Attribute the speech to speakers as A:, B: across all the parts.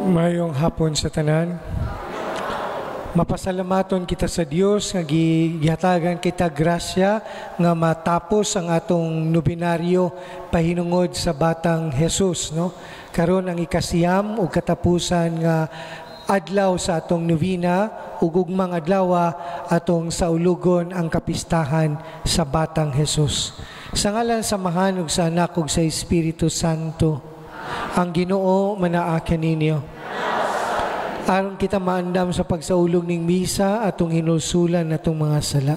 A: Mayong hapon sa tanan. Mapasalamaton kita sa Dios nga gihatagan kita grasya nga matapos ang atong nobinaryo pahinungod sa batang Jesus, no? Karon ang ikasiyam ug katapusan nga adlaw sa atong novena ug ugmang adlaw atong saulugon ang kapistahan sa batang Jesus. Sa ngalan sa Amahan ug sa Anak ug sa Espiritu Santo, ang Ginoo manaaken ninyo. Aron kita maandam sa pagsaulog ning misa atong hinulsulan natong mga sala.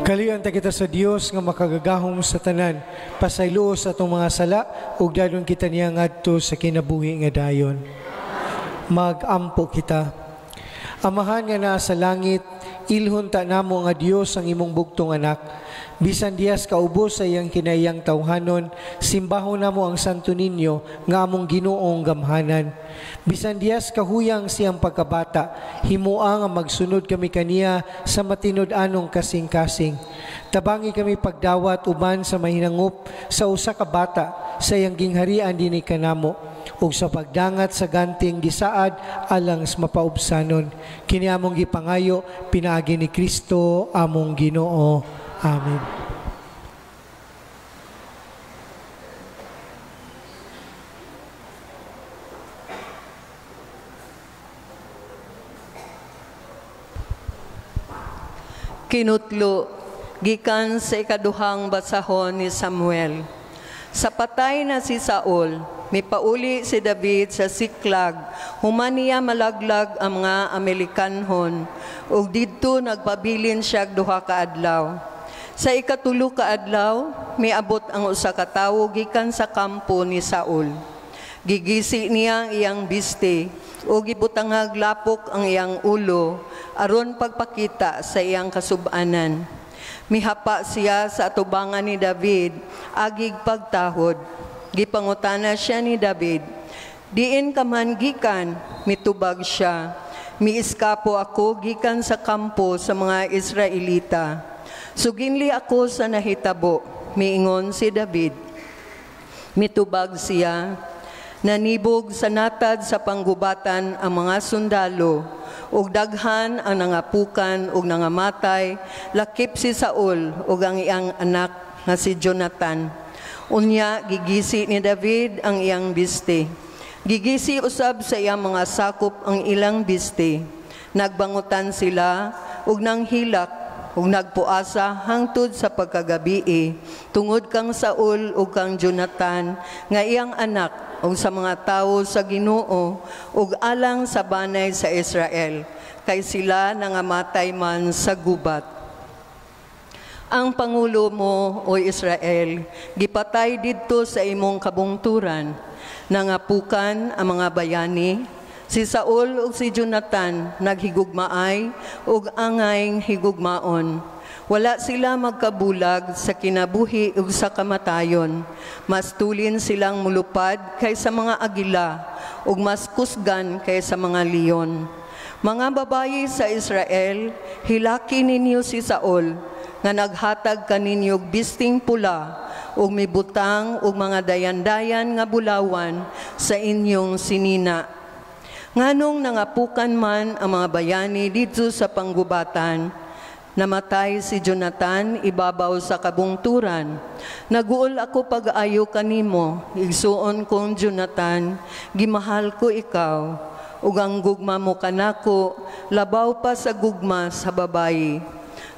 A: Kalian ta kita sa Dios nga makagagahom sa tanan, pasaylo sa atong mga sala ug dadon kita niya ngadto sa kinabuhi nga dayon. Magampo kita. Amahan nga naa sa langit, ilhon ta namo nga Dios ang imong bugtong anak. Bisan diyas kaubos sa iyang kinayang tawhanon, simbahon namo ang Santo Niño nga among Ginoong gamhanan. Bisan diyas kahuyang siyang pagkabata, himuang ang magsunod kami kaniya sa matinud-anong kasing-kasing. Tabangi kami pagdawat uban sa mahinangup sa usa ka bata sa iyang gingharian dinhi kanamo ug sa pagdangat sa ganting gisaad alang sa mapaubsanon. Kini among gipangayo pinaagi ni Kristo among Ginoo. Amen.
B: Kinutlo, gikan sa ikaduhang basahon ni Samuel. Sa patay na si Saul, mipauli si David sa Siklag, human niya malaglag ang mga Amerikanhon, ug didto nagpabilin siya duha ka adlaw. Sa ikatulo ka adlaw, miabot ang usa ka tawo gikan sa kampo ni Saul. Gigisi niya ang iyang biste, o gibutangag lapok ang iyang ulo, aron pagpakita sa iyang kasub-anan. Mihapa siya sa atubangan ni David, agig pagtahod. Gipangutana siya ni David, diin ka man gikan, mitubag siya. Miiskapo ako gikan sa kampo sa mga Israelita. Suginli ako sa nahitabo, miingon si David. Mitubag siya, nanibog sa natad sa panggubatan ang mga sundalo, ug daghan ang nangapukan ug nangamatay, lakip si Saul ug ang iyang anak nga si Jonathan. Unya, gigisi ni David ang iyang biste. Gigisi usab sa iyang mga sakop ang ilang biste. Nagbangutan sila ug nanghilak ug nagpuasa hangtod sa pagkagabii, tungod kang Saul ug kang Jonathan nga iyang anak ug sa mga tawo sa Ginoo ug alang sa banay sa Israel, kay sila nangamatay man sa gubat. Ang pangulo mo, o Israel, gipatay didto sa imong kabungturan, nangapukan ang mga bayani. Si Saul ug si Jonathan naghigugmaay ug angayng higugmaon. Wala sila magkabulag sa kinabuhi ug sa kamatayon. Mas tulin silang mulupad kaysa mga agila ug mas kusgan kaysa mga leon. Mga babayi sa Israel, hilaki ninyo si Saul nga naghatag kaninyog bisting pula ug mibutang ug mga dayan-dayan nga bulawan sa inyong sinina. Nganong nangapukan man ang mga bayani dito sa panggubatan, namatay si Jonathan ibabaw sa kabungturan. Naguol ako pag-ayo kanimo, igsuon kong Jonathan, gimahal ko ikaw. ug ang gugma mo kanako labaw pa sa gugma sa babayi.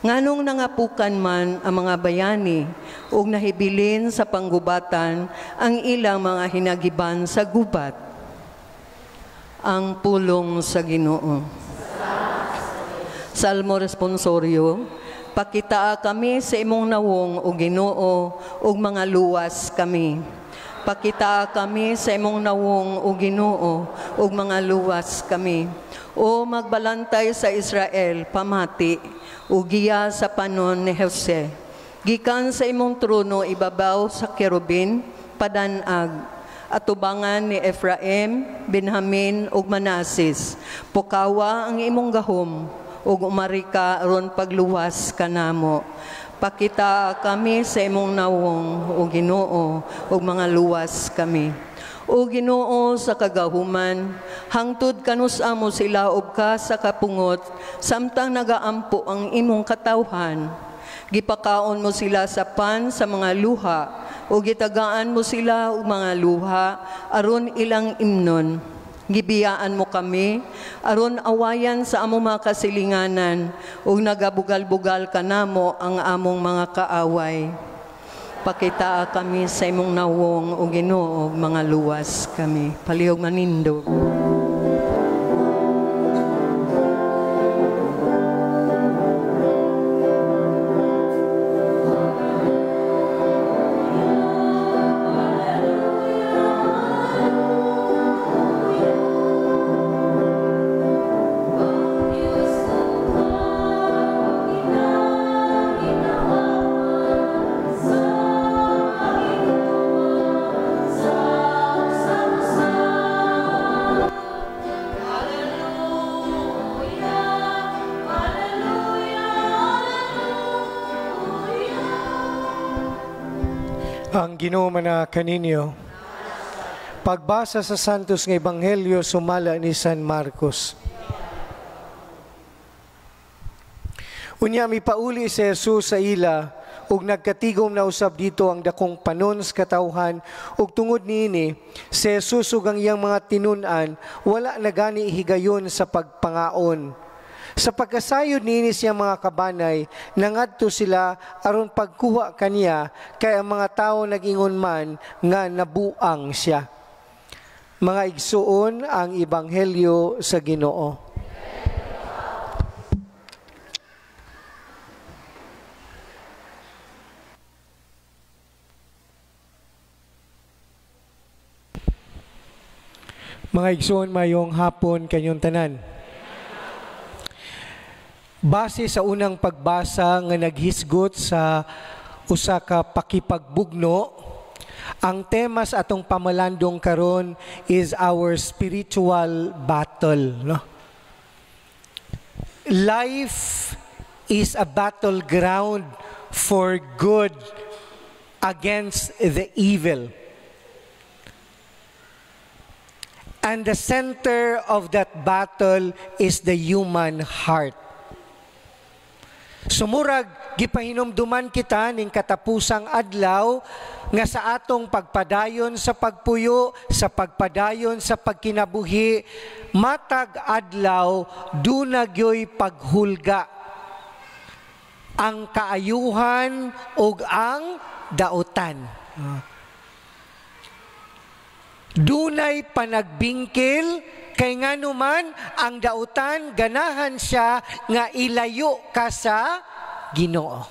B: Nganong nangapukan man ang mga bayani ug nahibilin sa panggubatan ang ilang mga hinagiban sa gubat. Ang pulong sa Ginoo. Salmo responsorio. Pakitaa kami sa imong nawong o Ginoo ug mga luwas kami. Pakitaa kami sa imong nawong o Ginoo ug mga luwas kami. O magbalantay sa Israel, pamati, ugiya sa panon ni Jose. Gikan sa imong trono ibabaw sa kerubin, padanag, atubangan ni Ephraim, Benjamin ug Manasis. Pukawa ang imong gahom, ug umarika aron pagluwas kanamo. Pakita kami sa imong nawong o Ginoo ug mga luwas kami. O Ginoo sa kagahuman, hangtod kanus amo sila ug ka sa kapungot, samtang nagaampo ang imong katawhan. Gipakaon mo sila sa pan sa mga luha, o gitagaan mo sila og mga luha, aron ilang imnon. Gibiyaan mo kami, aron awayan sa among mga kasilinganan, ug nagabugal-bugal kanamo ang among mga kaaway. Pakitaa kami sa imong nawong o Ginoo, mga luwas kami. Palihog manindog.
A: Ang Ginoo man kaninyo. Pagbasa sa Santos nga Ebanghelyo sumala ni San Marcos. Unya mipauli si Jesus sa ila ug nagkatigom na usab dito ang dakong panon sa katawhan ug tungod niini si Jesus ug ang iyang mga tinun-an wala na gani higayon sa pagpangaon. Sa pagkasayod niini siyang mga kabanay, nangadto sila aron pagkuha kaniya, kay ang mga tao nag-ingon man nga nabuang siya. Mga igsuon ang Ebanghelyo sa Ginoo. Mga igsuon, mayong hapon kanyong tanan. Base sa unang pagbasa nga naghisgot sa usa ka pakipagbugno, ang tema sa atong pamalandong karon is our spiritual battle, no? Life is a battleground for good against the evil. And the center of that battle is the human heart. Sumurag, gipahinumduman kita ning katapusang adlaw nga sa atong pagpadayon sa pagpuyo, sa pagpadayon sa pagkinabuhi, matag adlaw, dunagyoy paghulga. Ang kaayuhan ug ang dautan. Dunay panagbingkil, kay nga naman ang dautan, ganahan siya nga ilayo ka sa Ginoo.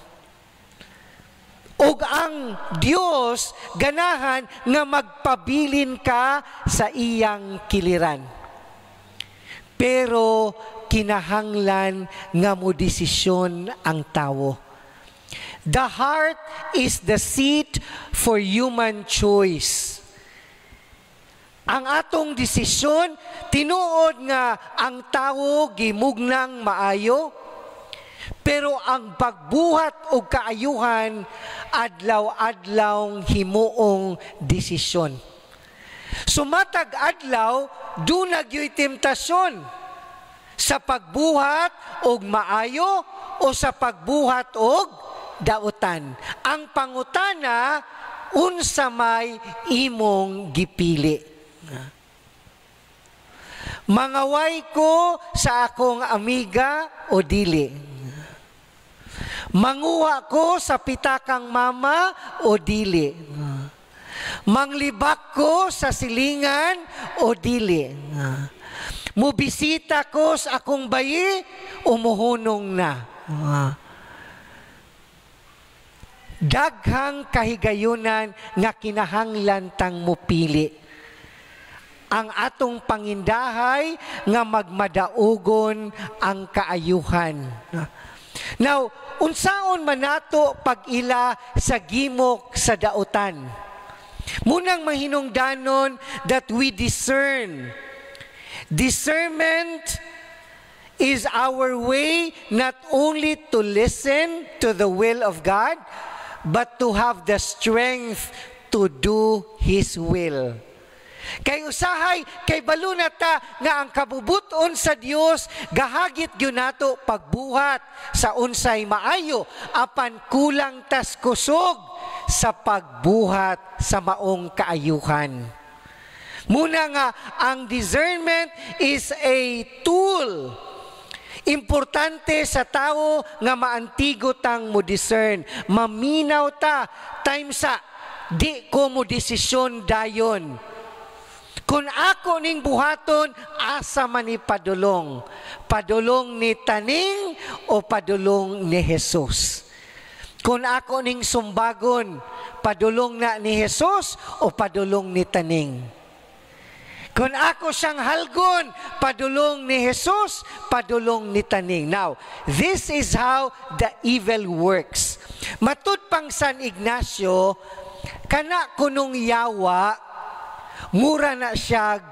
A: Ug ang Dios ganahan nga magpabilin ka sa iyang kiliran. Pero kinahanglan nga mo desisyon ang tawo. The heart is the seat for human choice. Ang atong desisyon, tinuod nga ang tawo gimugnang maayo, pero ang pagbuhat o kaayuhan, adlaw-adlaw himuong desisyon. Sumatag adlaw, dunag yo'y temptasyon sa pagbuhat og maayo o sa pagbuhat og dautan. Ang pangutana, unsa may imong gipili. Mangaway ko sa akong amiga o dili? Manguha ko sa pitakang mama o dili? Manglibak ko sa silingan o dili? Mubisita ko sa akong bayi o muhunong na? Daghang kahigayunan nga kinahanglan tang mupili. Ang atong pangindahay nga magmadaugon ang kaayuhan. Now, unsaon man nato pag-ila sa gimok sa dautan? Munang mahinungdanon that we discern. Discernment is our way not only to listen to the will of God, but to have the strength to do His will. Kay usahay, kay balunata nga ang kabubuton sa Dios gahagit gyud nato pagbuhat sa unsay maayo apan kulang tas kusog sa pagbuhat sa maong kaayuhan. Muna nga ang discernment is a tool. Importante sa tao nga maantigo tang mo discern. Maminaw ta time sa di ko mo desisyon dayon. Kung ako ning buhaton, asa man ni padulong? Padulong ni taning o padulong ni Jesus? Kung ako ning sumbagon, padulong na ni Jesus o padulong ni taning? Kung ako siyang halgon, padulong ni Jesus, padulong ni taning. Now, this is how the evil works. Matud pang San Ignacio, kana kunong yawa, mura na siya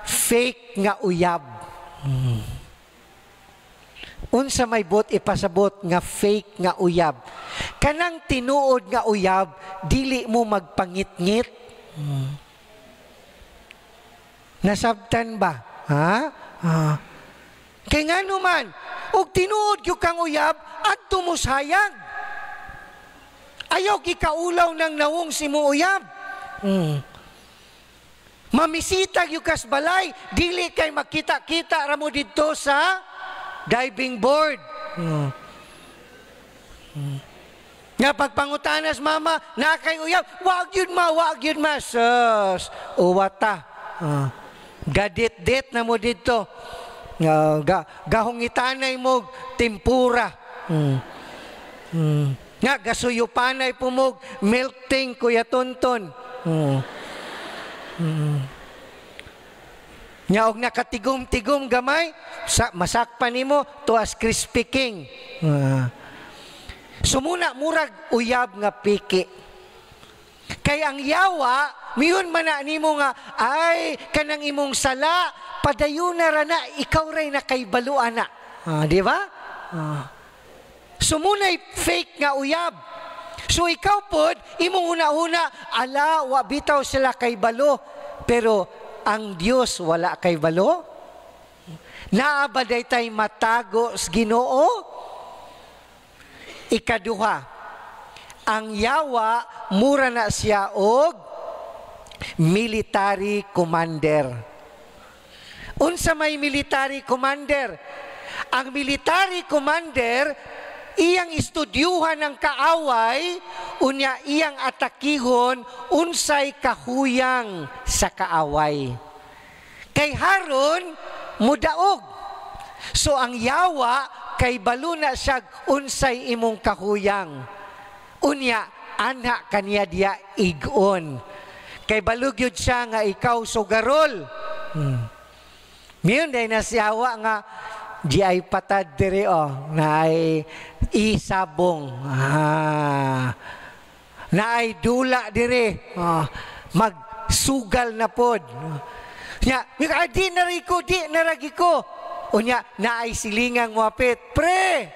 A: fake nga uyab. Unsa may bot ipasabot nga fake nga uyab. Kanang tinuod nga uyab, dili mo magpangit-ngit. Nasabtan ba? Ha? Kay nga naman, og tinuod yung kang uyab, at tumusayag. Ayaw kikaulaw ng nawong si mo uyab. Mamisitag yung kasbalay, dili kay makita-kita ramo dito sa diving board. Nga pagpangutanas mama, na kay uyab, wag yun ma, sus, uwata. Gadit-dit na mo dito. Gahungitanay mo, tempura. Nga, gasuyupanay po mo, melting kuya tonton. Nya og nakatigom-tigom gamay, masakpan nimo to as crispy king. Sumuna murag uyab nga piki. Kay ang yawa, miyon man na nimo nga, ay, kanang imong sala, padayon na rana, ikaw ray na kay baluan na. Di ba? Sumunay fake nga uyab. So ikaw pod, imong una-una, ala, bitaw sila kay balo. Pero ang Diyos wala kay balo? Naabaday tay matago sa Ginoo? Ikaduha, ang yawa, mura na siya og military commander. Unsa may military commander? Ang military commander, iyang istudyuhan ng kaaway, unya iyang atakihon, unsay kahuyang sa kaaway. Kay haron, mudaog. So ang yawa, kay baluna siya, unsay imong kahuyang. Unya, anak kaniya diya igon. Kay balugyod siya nga ikaw sugarol. Miyon day na siyawa nga, di ay patad dire na ay isabong. Na ay dula dire. Magsugal na pod. Nya, di naragi ko. Unya, na ay silingang wapit. Pre!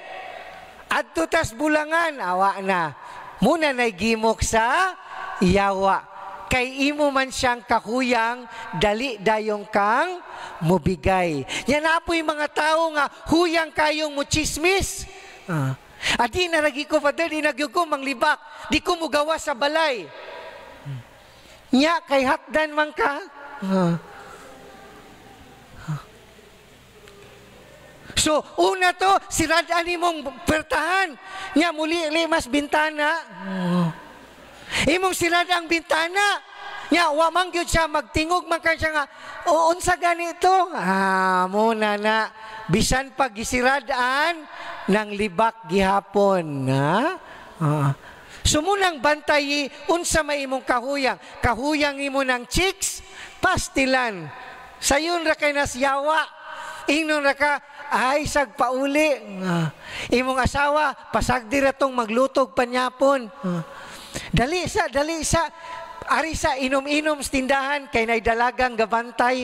A: Adto tas bulangan, awa na. Muna na gimok sa yawa. Kay imo man siyang kahuyang, dali dayong kang mubigay. Yan na po yung mga tao nga, huyang kayong mo chismis. Di naragi ko, Father, di nagyo ko manglibak. Di ko mugawa sa balay. Nya, kay hatdan man ka. So, una to, siradaan imong pertahan. Nya, muli limas bintana. Imong sirada ang bintana. Nya, wamang yun siya, magtingog man ka siya nga, unsa ganito? Muna na, bisan pag gisiradaan ng libak gihapon. Sumunang bantayi, unsa may imong kahuyang. Kahuyang imo ng chicks, pastilan. Sayon ra kay nasyawa. Ingnon ra ka, ay sagpauli. Imong asawa, pasagdi ra tong maglutog panyapon. Dali sa. Ari sa inom-inom sa tindahan, kay nay dalagang gabantay.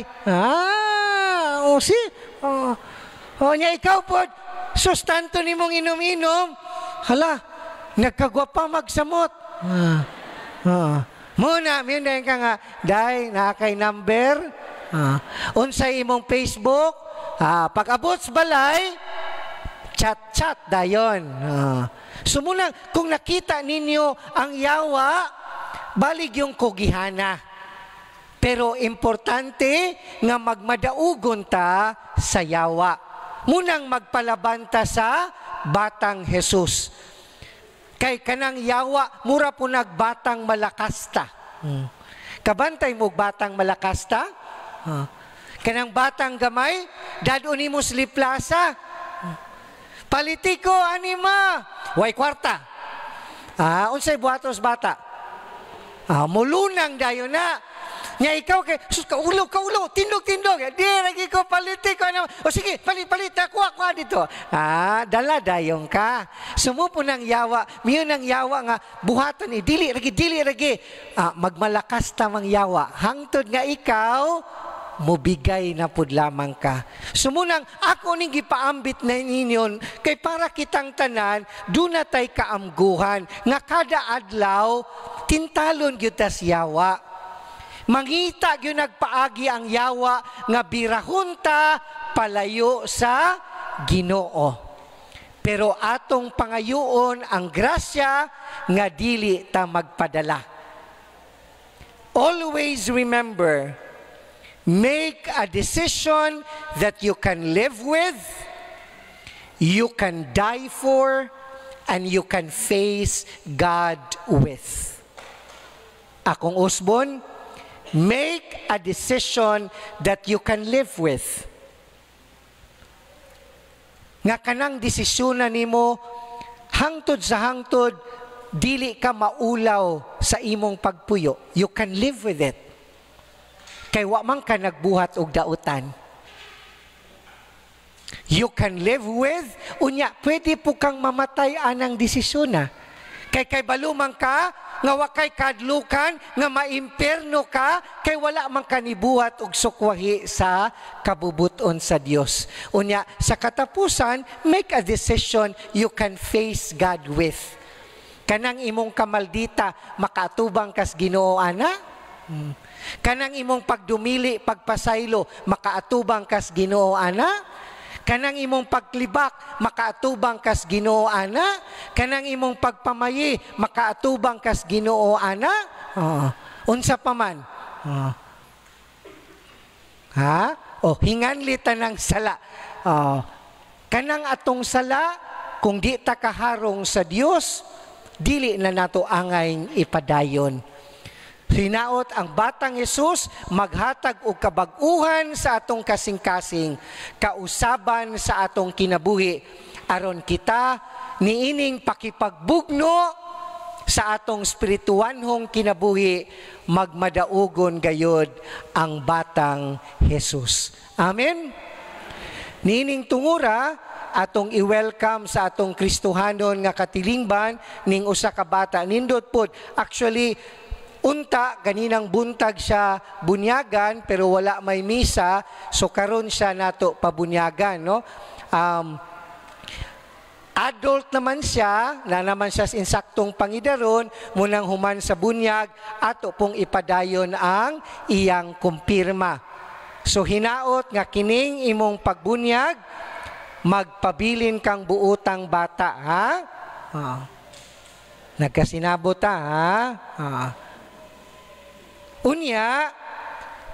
A: Nya ikaw po, sustanto nimong inom-inom. Hala, nagkagwapa magsamot. Muna ka nga, day, nakakay number. Unsay imong Facebook. Pag-abot sa balay, chat dayon. Sumunang, kung nakita ninyo ang yawa, balig yung kugihana. Pero importante nga magmadaugon ta sa yawa. Munang magpalabanta sa batang Jesus. Kay kanang yawa, mura po nagbatang malakasta. Kabantay mo batang malakasta? Kanang batang gamay, dadon ni mo plaza. Politiko, anima. Way kwarta. Unsay buhatos bata? Mulunang dayo na. Nya ikaw kay, sus, kaulo, tindog. Di, lagi ko politiko. O sige, palit, kuha dito. Dala dayong ka. Sumupo ng yawa. Miyo ng yawa nga, buhatan ni, dili lagi. Magmalakas tamang yawa. Hangtod nga ikaw, mubigay na pud lamang ka. Sumunang ako ning gipaambit na ninyon kay para kitang tanan duna tay kaamguhan nga kada adlaw tintalon gyud tas yawa. Mangita gyud nagpaagi ang yawa nga birahunta palayo sa Ginoo. Pero atong pangayoon ang grasya nga dili ta magpadala. Always remember, make a decision that you can live with, you can die for, and you can face God with. Akong usbon, make a decision that you can live with. Nga kanang desisyonan nimo, hangtod sa hangtod, dili ka maulaw sa imong pagpuyo. You can live with it. Kay wa man ka nagbuhat og dautan. You can live with, unya, pwede po kang mamatay anang desisyon na. Kay balumang ka, nga wakay kadlukan, nga maimperno ka, kay wala man ka nibuhat og sukwahi sa kabubuton sa Dios. Unya, sa katapusan, make a decision you can face God with. Kanang imong kamaldita, makaatubang kas Ginoo ana? Kanang imong pagdumili, pagpasaylo, makaatubang kas Ginoo ana? Kanang imong paglibak, makaatubang kas Ginoo ana? Kanang imong pagpamayi, makaatubang kas Ginoo ana? Unsa pa man? Hinganli tanang sala. Kanang atong sala, kung di ta kaharong sa Dios, dili na nato angay ipadayon. Hinaot ang batang Jesus maghatag og kabag-uhan sa atong kasing-kasing, kausaban sa atong kinabuhi, aron kita niining pakipagbugno sa atong spirituanhong kinabuhi, magmadaugon gayod ang batang Jesus. Amen? Niining tungura, atong i-welcome sa atong Kristohanon nga katilingban ning usa ka bata. Nindot pod, actually, unta, ganinang buntag siya bunyagan, pero wala may misa, so karon siya nato pabunyagan, no? Adult naman siya, na naman siya insaktong pangidaron, munang human sa bunyag, ato pong ipadayon ang iyang kumpirma. So hinaot nga kining imong pagbunyag, magpabilin kang buutang bata, ha? Nagkasinabot ta, ha? Unya,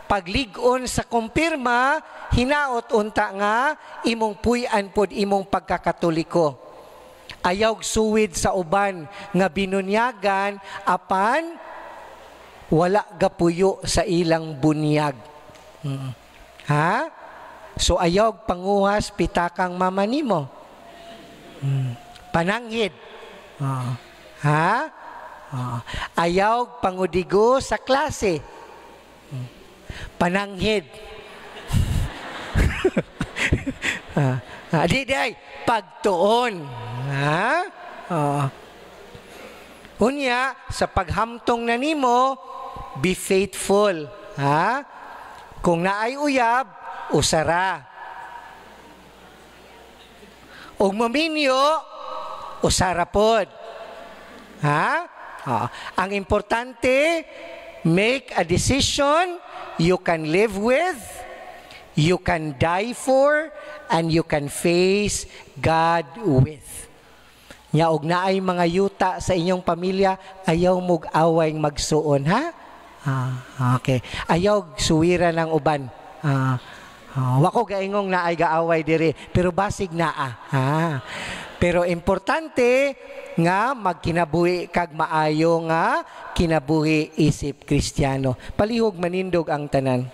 A: Paglig-on sa kumpirma, hinaot unta nga imong puy-an pod imong pagkakatoliko. Ayaw suwid sa uban nga binunyagan apan wala gapuyo sa ilang bunyag. Ha? So ayaw panguhas pitakang mama nimo. Pananghid. Ha? Ayaw pangudigo sa klase. Pananghid. Di pagtuon. Ha? Unya, sa paghamtong na nimo, be faithful. Ha? Kung naay uyab, usara. Og maminyo, usara pod. Ha? Ang importante, make a decision you can live with, you can die for, and you can face God with. Nya og naay mga yuta sa inyong pamilya, ayaw mog away magsuon, ha? Okay. Ayaw suwira ng uban. Wako gaingong naay gaaway diri, pero basig naa. Pero importante nga magkinabuhi kag maayo nga kinabuhi isip Kristiyano. Palihog manindog ang tanan.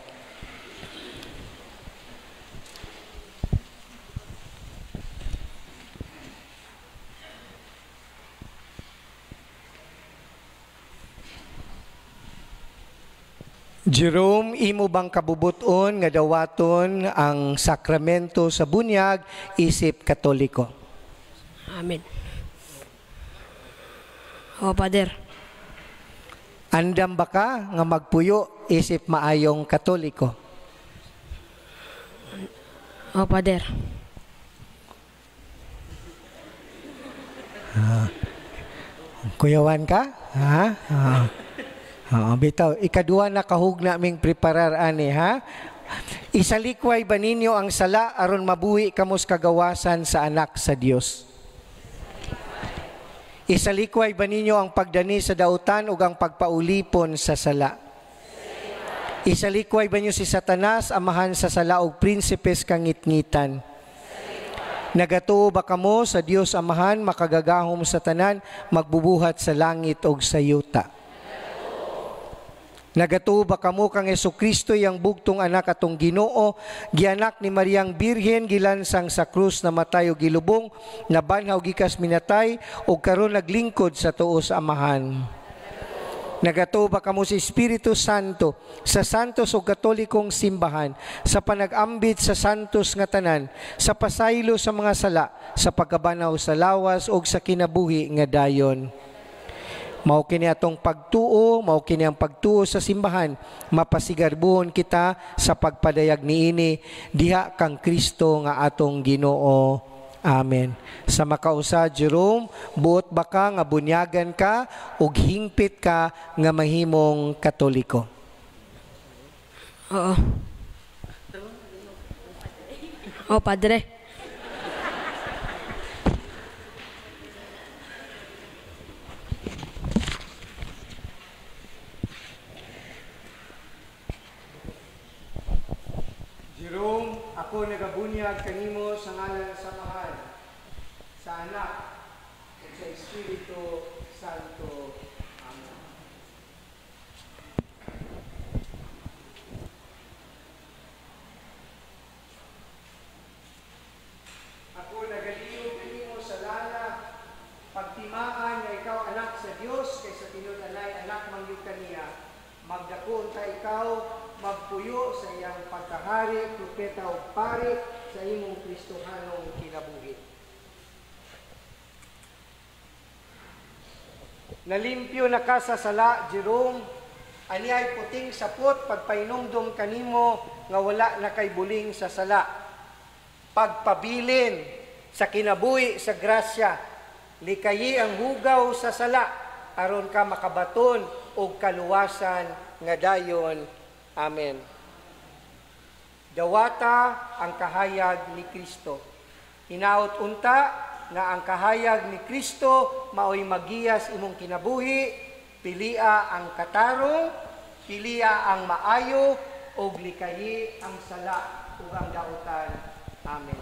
A: Jerome, imo bang kabubuton nga dawaton ang sakramento sa bunyag isip Katoliko?
C: Amen. O, Pader.
A: Andam ba ka nga magpuyo isip maayong Katoliko?
C: O, Pader.
A: Kuyawan ka? Ha? Bitaw, ikaduha na kahugna ming preparar ani, ha? Isalikway ba ninyo ang sala aron mabuhi kamos kagawasan sa anak sa Dios? Isalikway ba ninyo ang pagdani sa dautan ug ang pagpaulipon sa sala? Isalikway ba ninyo si Satanas, amahan sa sala ug prinsipes kangitngitan? Nagatuo ba kamo sa Dios amahan, makagagahom sa tanan, magbubuhat sa langit ug sa yuta? Nagatuo ba kamo kang Jesucristo yang bugtong anak atong Ginoo, gianak ni Mariang Birhen, gilansang sa krus na matay ug gilubong, nabanhaw gikas minatay ug karon naglingkod sa tuo sa amahan? Nagatuo ba kamo sa Espiritu Santo, sa santos ug katolikong simbahan, sa panag-ambit sa santos nga tanan, sa pasaylo sa mga sala, sa pagkabanaw sa lawas ug sa kinabuhi nga dayon? Mao kini atong pagtuo, mao kini ang pagtuo sa simbahan, mapasigarbuhon kita sa pagpadayag niini diha kang Kristo nga atong Ginoo. Amen. Sa makausa, Jerome, buot ba ka nga bunyagan ka ug hingpit ka nga mahimong Katoliko?
C: Oo. O, Padre.
A: Jerome, ako nagabunyag kanimo sa ngalan sa mahal, sa anak, at sa Espiritu Santo. Amen. Ako nagaliw kanimo sa lana, pagtimaan na ikaw anak sa Dios, kaysa tinunalay anak mangyud kaniya, magdakon ta ikaw, magpuyo sa iyang pagkahari, propeta o pari sa imong Kristohanong kinabuhi. Nalimpyo na ka sa sala, Jerome, ani ay puting sapot pagpainumdum kanimo nga wala na kay buling sa sala. Pagpabilin sa kinabuhi sa grasya, likayi ang hugaw sa sala, aron ka makabaton og kaluwasan nga dayon. Amen. Dawata ang kahayag ni Kristo. Hinaut unta nga ang kahayag ni Kristo maoy magiyas imong kinabuhi, pilia ang katarong, pilia ang maayo, ug likayi ang sala ug ang dautan. Amen.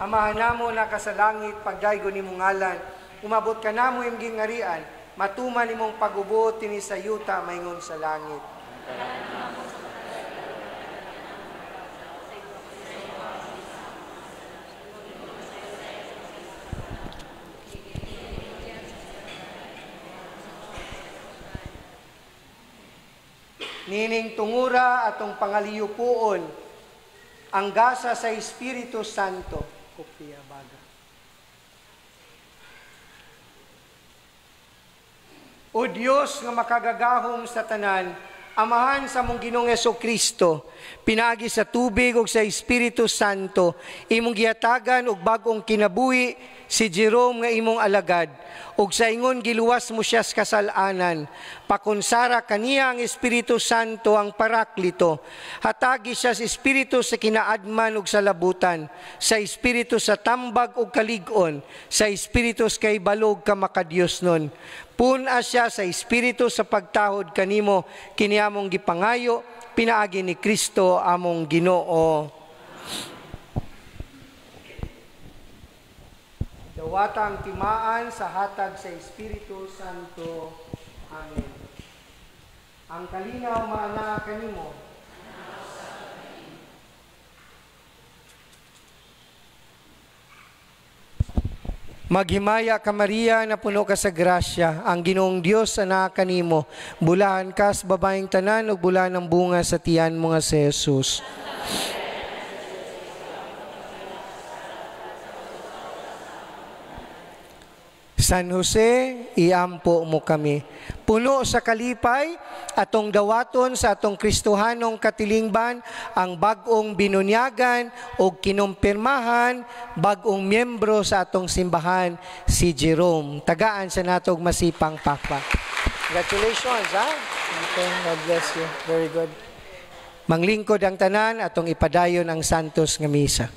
A: Amahan namo na ka sa langit, pagdaygo nimo ngalan, umabot ka namo imong gingarian, matuman imong pag-ubot tini sa yuta maingon sa langit. Nining tungura atong pangaliyupuon ang gasa sa Espiritu Santo. Kopya baga. O Dios nga makagagahom sa tanan, Amahan sa mong Ginoong Jesucristo, pinagi sa tubig ug sa Espiritu Santo, imong gihatagan og bag-ong kinabuhi si Jerome nga imong alagad, ug sa ingon giluwas mo siya sa kasalanan. Pakunsara kaniya ang Espiritu Santo ang Paraklito. Hatagi siya sa Espiritu sa kinaadman ug sa labutan, sa Espiritu sa tambag ug kalig-on, sa Espiritu sa kaibalog ka makadiyosnon. Puna siya sa Espiritu sa pagtahod kanimo, kini among gipangayo, pinaagi ni Kristo among Ginoo. Dawatang timaan sa hatag sa Espiritu Santo. Amen. Ang kalinaw maana kanimo. Maghimaya ka Maria, na puno ka sa grasya, ang Ginoong Dios anak kanimo. Bulahan ka sa babaeng tanan ug bulahan ang bunga sa tiyan mo nga si Jesus. San Jose, iampo mo kami. Puno sa kalipay, atong dawaton sa atong Kristohanong katilingban, ang bag-ong binunyagan o kinumpirmahan, bag-ong miyembro sa atong simbahan, si Jerome. Tagaan sa natog masipang pakpak. Congratulations, ha? Okay, God bless you. Very good. Manglingkod ang tanan, atong ipadayon ang santos nga misa.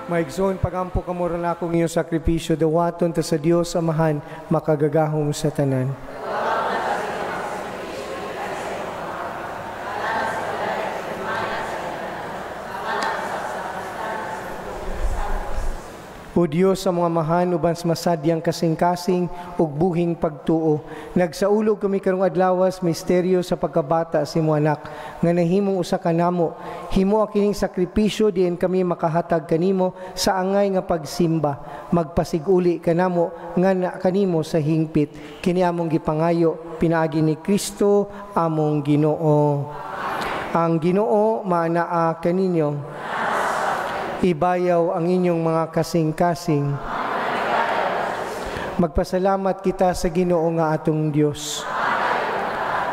A: Maigsoon pagampo kamuro na akong iyong sakripisyo, dawaton ta sa Dios Amahan, makagagahom sa tanan. O Diyos sa mga mahan, uban sa masadyang kasing-kasing, ug buhing pagtuo. Nagsaulog kami karong adlawas, misteryo sa pagkabata si mo anak, nga nahimong usa ka namo. Himo kining sakripisyo, diin kami makahatag kanimo sa angay nga pagsimba. Magpasiguli kanamo, nga na kanimo sa hingpit. Kini among gipangayo, pinaagi ni Kristo, among Ginoo. Ang Ginoo maanaa kaninyo. Ibayaw ang inyong mga kasing-kasing. Magpasalamat kita sa Ginoo nga atong Dios.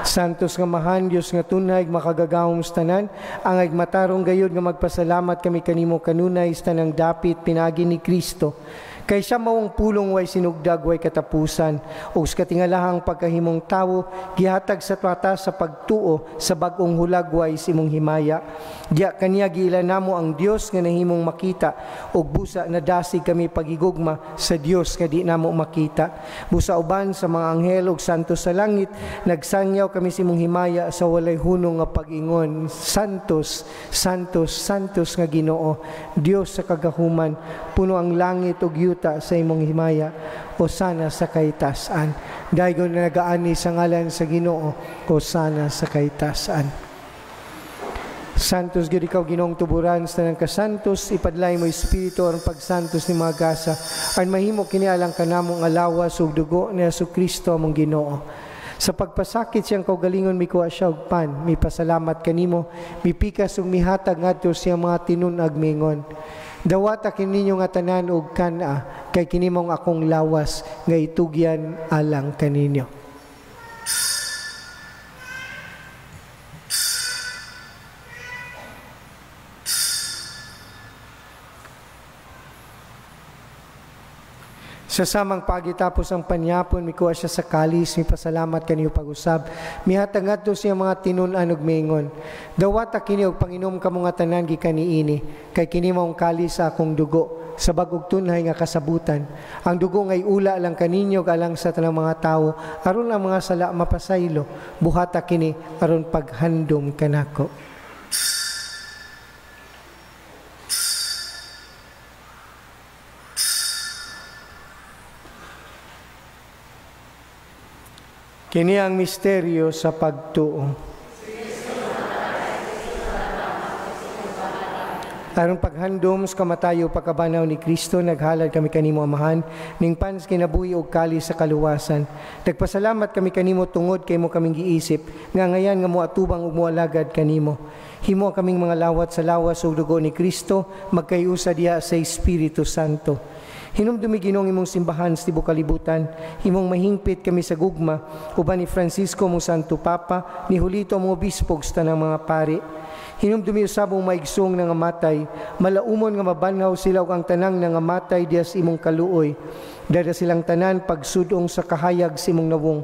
A: Santos nga mahan, Dios nga tunay, makagagahom sa tanan, ang agmatarong gayod nga magpasalamat kami kanimo kanunay sa tanang dapit pinagi ni Kristo. Kay siya mawang pulong way sinugdag way katapusan, o sa katingalahang pagkahimong tawo, gihatag sa mata sa pagtuo sa bagong hulagway sa imong himaya. Diya kaniya giilan namo ang Dios nga nahimong makita, o busa na dasig kami pagigugma sa Dios nga di namo makita. Busa uban sa mga anghel ug santos sa langit, nagsangyaw kami sa imong himaya sa walay hunong nga pag-ingon, Santos, Santos, Santos nga Ginoo, Dios sa kagahuman, puno ang langit ug yuta sa imong himaya, o sana sa kaitasan. Daygon na nagaani sa ngalan sa Ginoo, o sana sa kaitasan. Santos gid ikaw Ginoong tuburan sa tanang kasantos, ipadlay mo espiritu aron pagsantos ni mga gasa, aron mahimo kini alang kanamong alawas ug dugo ni Jesucristo among Ginoo. Sa pagpasakit siyang kaugalingon mikuha siya og pan, mipasalamat kanimo, mipikas ug mihatag ngadto siyang mga tinun-ag mingon. Dawata kininyo nga tanan og kana, kay kinimong akong lawas nga itugyan alang kaninyo. Sa samang pagitapos ang panyapon, mikuha siya sa kalis, mipasalamat kaniyo pag-usab, mihatag ngadto siya mga tinun-an ug mingon. Dawata kini og panginom kamo nga tanan gikaniini, kay kini maong kalis sa akong dugo, sa bag-og tunhay nga kasabutan. Ang dugo ngay ula lang kaninyo alang sa tanang mga tawo, aron ang mga sala mapasaylo, buhata kini aron paghandom kanako. Kini ang misteryo sa pagtuo. Aron paghandom sa kamatayo pagkabanaw ni Kristo, naghalad kami kanimo amahan, ning pans kinabuhi og kalis sa kaluwasan. Nagpasalamat kami kanimo tungod kay mo kaming giisip, nga ngayan nga moatubang ug moalagad kanimo. Himo kaming mga lawat sa lawas ug dugo ni Kristo, magkayusa diha sa Espiritu Santo. Hinumdumi Ginoong imong simbahan sa tibuok kalibutan, himong mahingpit kami sa gugma, uban ni Francisco mong Santo Papa, ni Julito mong obispog sa tanang mga pari. Hinumdumi usabong maigsong nga matay, malaumon nga mabanhaw sila ug ang tanang nga matay diya sa imong kaluoy. Dada silang tanan pagsudong sa kahayag sa imong nawong.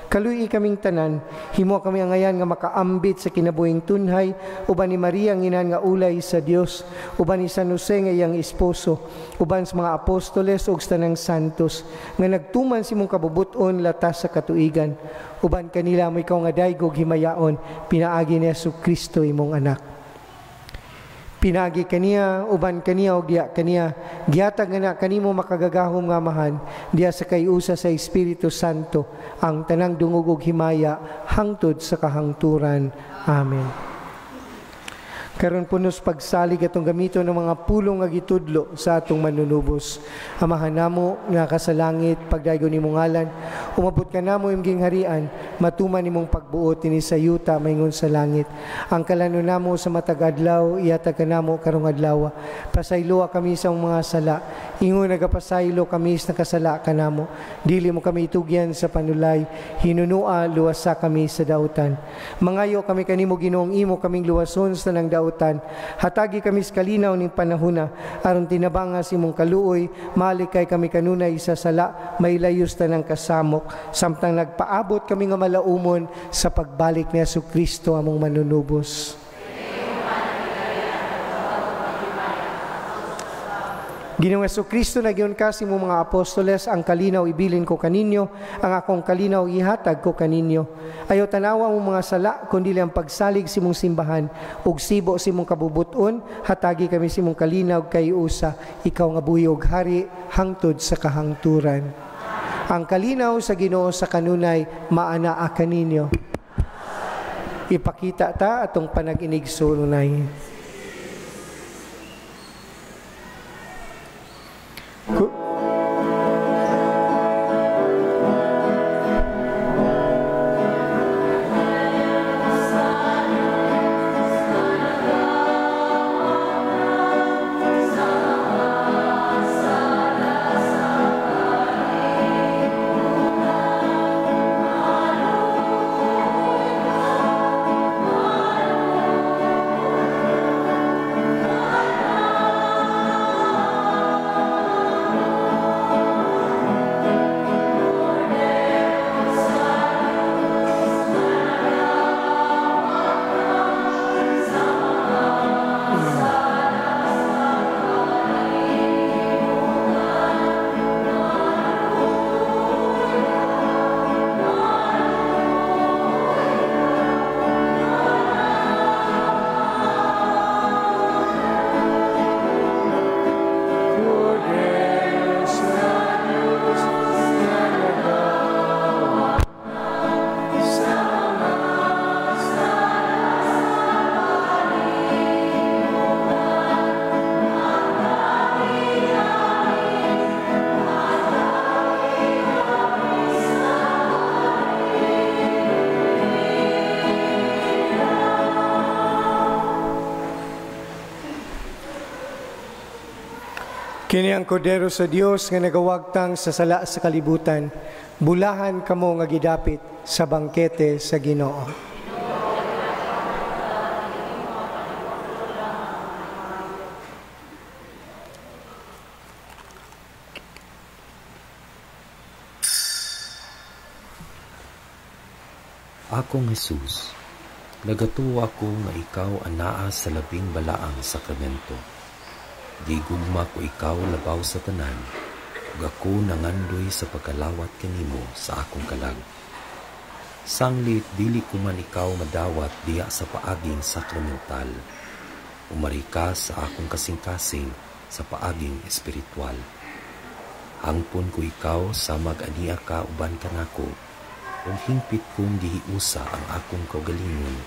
A: Kaluy kaming tanan, himo kami angayan nga makaambit sa kinabuhing tunhay, uban ni Maria nginan nga ulay sa Dios, uban ni San Jose nga iyang esposo, uban sa mga apostoles ug sa tanang santos, nga nagtuman sa imong kabubuton latas sa katuigan. Uban kanila mo ikaw nga daygog himayaon, pinaagi ni Jesucristo imong anak. Pinagi kaniya, uban kaniya o diya kaniya, gihatag nga kanimo makagagahom nga mahan, diya sa kayusa sa Espiritu Santo, ang tanang dungog ug himaya, hangtod sa kahangturan. Amen. Karon punos pagsalig atong gamito ng mga pulong nga gitudlo sa atong manunubos. Amahan namo nga kasalangit, pagdaygon nimong ngalan, umabot ka namo imong harian, matuman nimong pagbuot ini sa yuta maingon sa langit. Ang kalanon namo sa matag adlaw, ihatag ka namo karong adlaw. Pasayloa kami sa mga sala, ingon nagapasaylo kami sa nakasala kanamo. Dili mo kami itugyan sa panulay, hinunua luwasa kami sa dautan. Mangayo kami kanimo Ginoong imo kaming luwason sa nang dautan. Hatagi kami sa kalinaw ning panahuna, aron tinabanga si mong kaluoy, malikay kami kanunay sa sala, may layos tanang kasamok, samtang nagpaabot kami nga malaumon sa pagbalik ni Jesucristo among manunubos. Ginoong Kristo na giyon ka si mga apostoles, ang kalinaw ibilin ko kaninyo, ang akong kalinaw ihatag ko kaninyo. Ayaw tanawa mong mga sala, kundi ang pagsalig si mong simbahan, ug sibo si mong kabubuton, hatagi kami si mong kalinaw kay usa, ikaw nga buyog hari, hangtod sa kahangturan. Ang kalinaw sa Ginoo sa kanunay, maanaa kaninyo. Ipakita ta atong panag-inig sunay. Kini ang kordero sa Dios nga nagawagtang sa sala sa kalibutan, bulahan kamo nga gidapit sa bangkete sa Ginoo.
D: Akong Jesus, nagatuwa ko nga ikaw anaa sa labing balaang sakramento. Gigugma ko ikaw labaw sa tanan, ug ako nangandoy sa pagkalawat kanimo sa akong kalag. Sanglit dili ko man ikaw madawat diya sa paaging sakramental. Umari ka sa akong kasing-kasing sa paaging espiritual. Hangpon ko ikaw sa mag-aniya ka uban kanako, ug hingpit kong gihiusa ang akong kaugalingon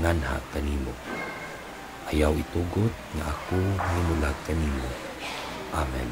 D: nganha kanimo. Ayaw itugot nga ako nimulag kanimo. Amen.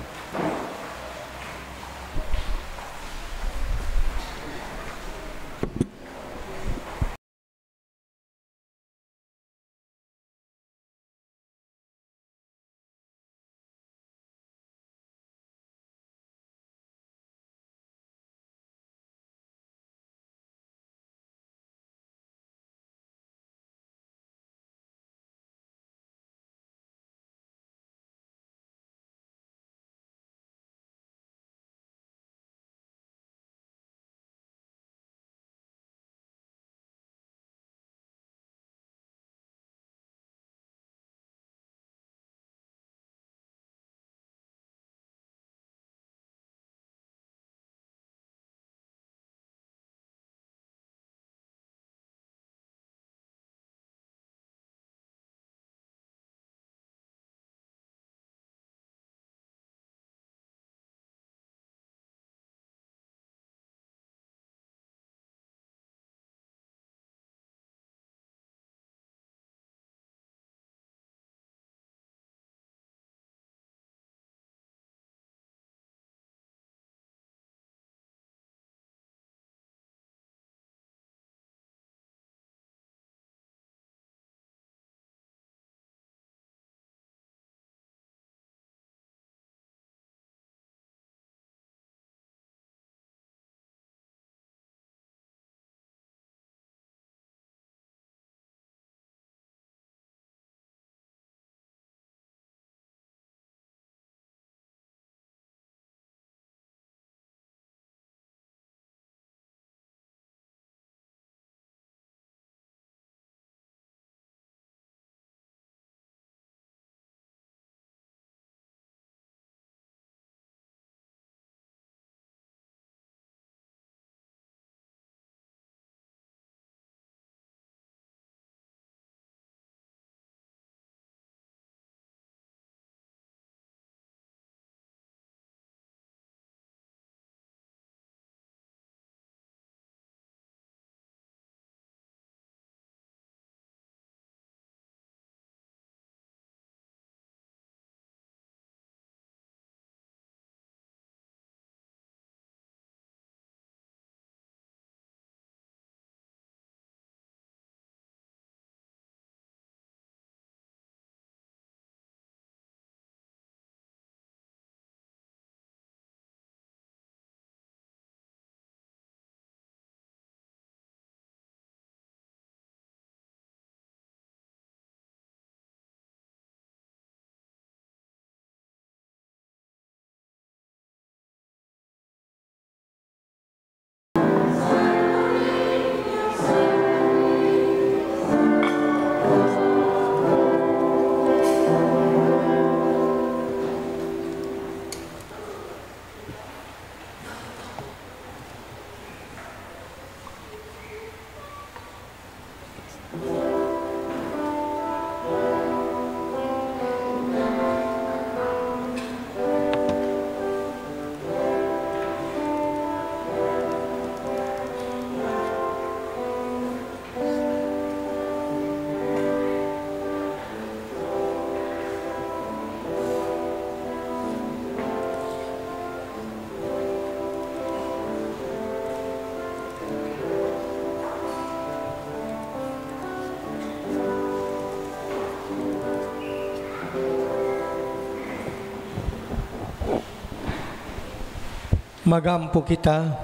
A: Magampo kita.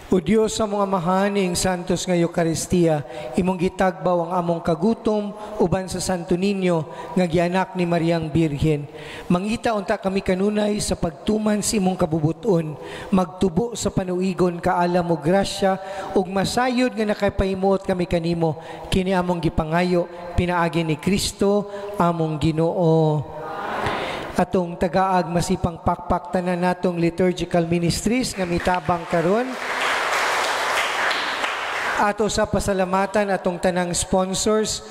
A: O Diyos sa mga mahaning santos nga Eucharistia, imong gitagbaw ang among kagutom uban sa Santo Niño nga gianak ni Mariang Birhen. Mangita unta kami kanunay sa pagtuman sa imong kabubuton, magtubo sa panuigon kaala mo grasya ug masayod nga nakapahimot kami kanimo. Kini among gipangayo pinaagi ni Kristo among Ginoo. Atong tagaag masipang pakpak tanan natong liturgical ministries nga mitabang karon. Ato sa pasalamatan atong tanang sponsors,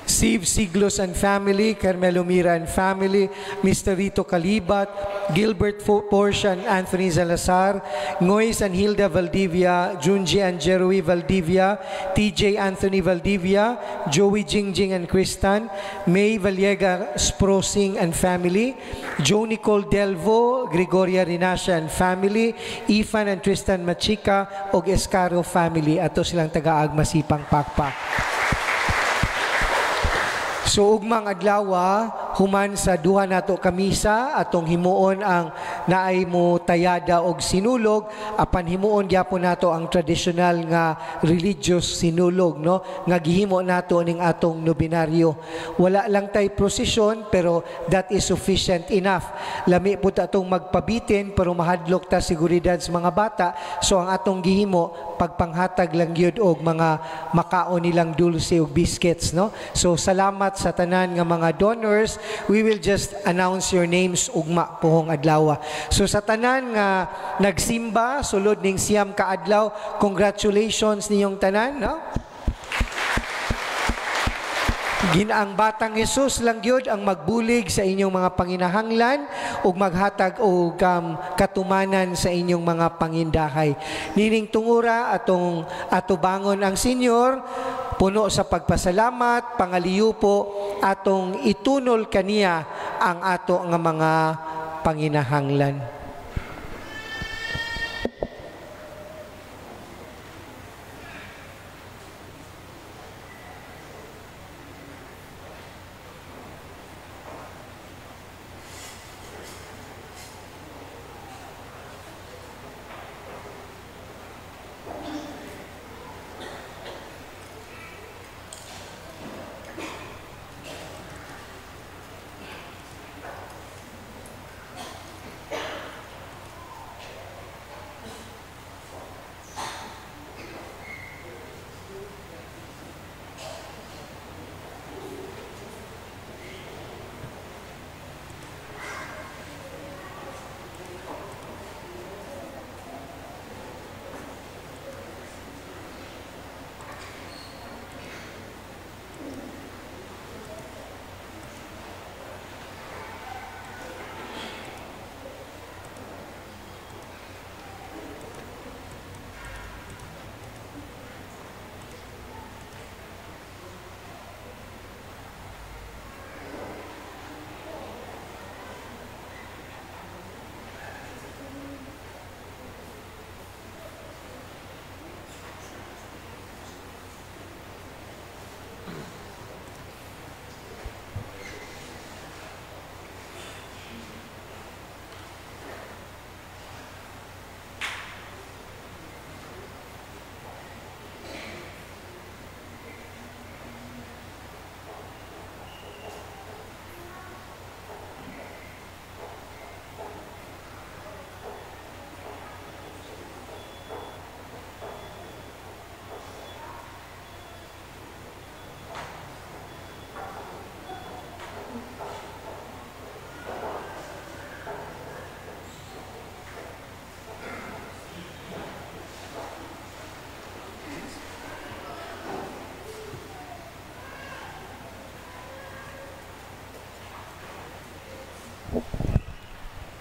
A: Steve Siglos and Family, Carmelo Mira and Family, Mr. Rito Calibat, Gilbert Portia and Anthony Salazar, Ngois and Hilda Valdivia, Junji and Jerui Valdivia, TJ Anthony Valdivia, Joey Jingjing and Kristan, May Vallega Sprosing and Family, Joe Nicole Delvo, Gregoria Rinasha and Family, Ifan and Tristan Machika, og Escaro Family. Ato silang tagaag masipang pakpak. So ugmang adlaw human sa duha nato kamisa atong himuon ang naay mo tayada og sinulog, apan himuon gyapon nato ang traditional nga religious sinulog, no, nga gihimo nato ning atong nobinaryo. Wala lang tay prosesyon pero that is sufficient enough. Lami pud atong magpabitin pero mahadlok ta seguridad sa mga bata, so ang atong gihimo pagpanghatag lang gyud og mga makaon nilang dulce ug biscuits, no. So salamat sa tanan nga mga donors. We will just announce your names ugma puhong adlaw. So sa tanan nga nagsimba sulod ning siyam ka adlaw, congratulations ninyong tanan, no? Ginaang batang Jesus lang gyud ang magbulig sa inyong mga panginahanglan ug maghatag og katumanan sa inyong mga pangindahay. Nining tungura atong atubangon ang Senyor, puno sa pagpasalamat, pangaliyo po, atong itunol kaniya ang ato nga mga panginahanglan.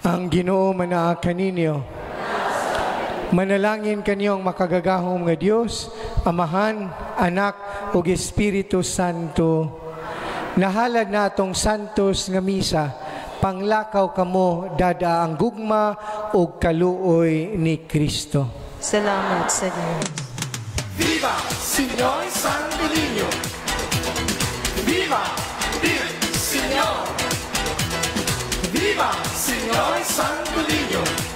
A: Ang Ginoo manaa kaninyo. Manalangin kaniyo ang makagagahom nga Dios, Amahan, Anak ug Espiritu Santo. Nahalad na atong santos nga misa, panglakaw kamo dada ang gugma ug kaluoy ni Kristo.
B: Salamat sa Diyos.
E: Viva Señor Santo Niño! Viva el Señor! Viva Señor Santo Niño!